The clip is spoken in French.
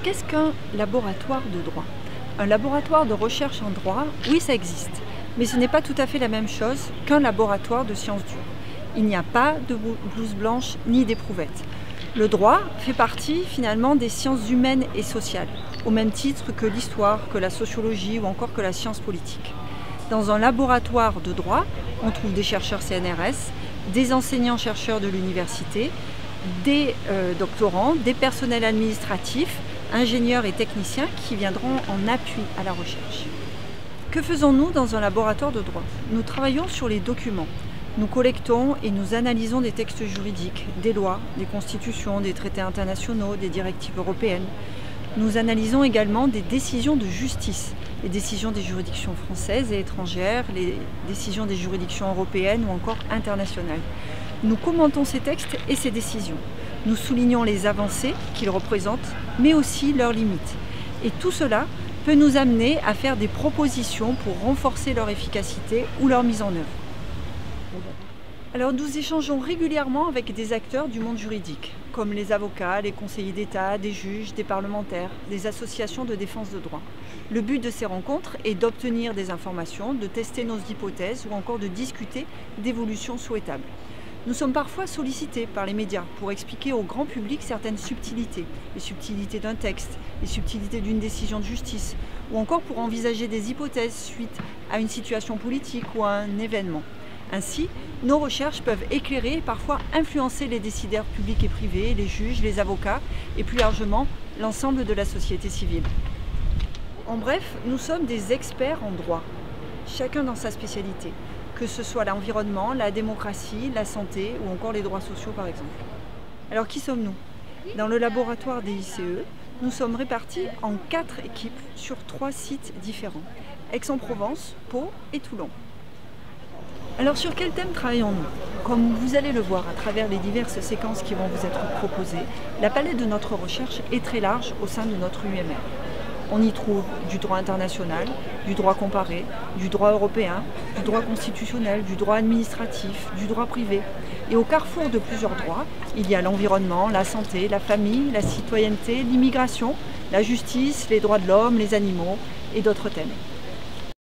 qu'est-ce qu'un laboratoire de droit? Un laboratoire de recherche en droit, oui, ça existe. Mais ce n'est pas tout à fait la même chose qu'un laboratoire de sciences dures. Il n'y a pas de blouse blanche ni d'éprouvettes. Le droit fait partie finalement des sciences humaines et sociales, au même titre que l'histoire, que la sociologie ou encore que la science politique. Dans un laboratoire de droit, on trouve des chercheurs CNRS, des enseignants-chercheurs de l'université, des doctorants, des personnels administratifs, ingénieurs et techniciens qui viendront en appui à la recherche. Que faisons-nous dans un laboratoire de droit? Nous travaillons sur les documents. Nous collectons et nous analysons des textes juridiques, des lois, des constitutions, des traités internationaux, des directives européennes. Nous analysons également des décisions de justice, les décisions des juridictions françaises et étrangères, les décisions des juridictions européennes ou encore internationales. Nous commentons ces textes et ces décisions. Nous soulignons les avancées qu'ils représentent, mais aussi leurs limites. Et tout cela peut nous amener à faire des propositions pour renforcer leur efficacité ou leur mise en œuvre. Alors nous échangeons régulièrement avec des acteurs du monde juridique, comme les avocats, les conseillers d'État, des juges, des parlementaires, des associations de défense de droit. Le but de ces rencontres est d'obtenir des informations, de tester nos hypothèses ou encore de discuter d'évolutions souhaitables. Nous sommes parfois sollicités par les médias pour expliquer au grand public certaines subtilités, les subtilités d'un texte, les subtilités d'une décision de justice, ou encore pour envisager des hypothèses suite à une situation politique ou à un événement. Ainsi, nos recherches peuvent éclairer et parfois influencer les décideurs publics et privés, les juges, les avocats et plus largement l'ensemble de la société civile. En bref, nous sommes des experts en droit, chacun dans sa spécialité, que ce soit l'environnement, la démocratie, la santé ou encore les droits sociaux par exemple. Alors qui sommes-nous? Dans le laboratoire des ICE, nous sommes répartis en 4 équipes sur 3 sites différents, Aix-en-Provence, Pau et Toulon. Alors sur quel thème travaillons-nous? Comme vous allez le voir à travers les diverses séquences qui vont vous être proposées, la palette de notre recherche est très large au sein de notre UMR. On y trouve du droit international, du droit comparé, du droit européen, du droit constitutionnel, du droit administratif, du droit privé. Et au carrefour de plusieurs droits, il y a l'environnement, la santé, la famille, la citoyenneté, l'immigration, la justice, les droits de l'homme, les animaux et d'autres thèmes.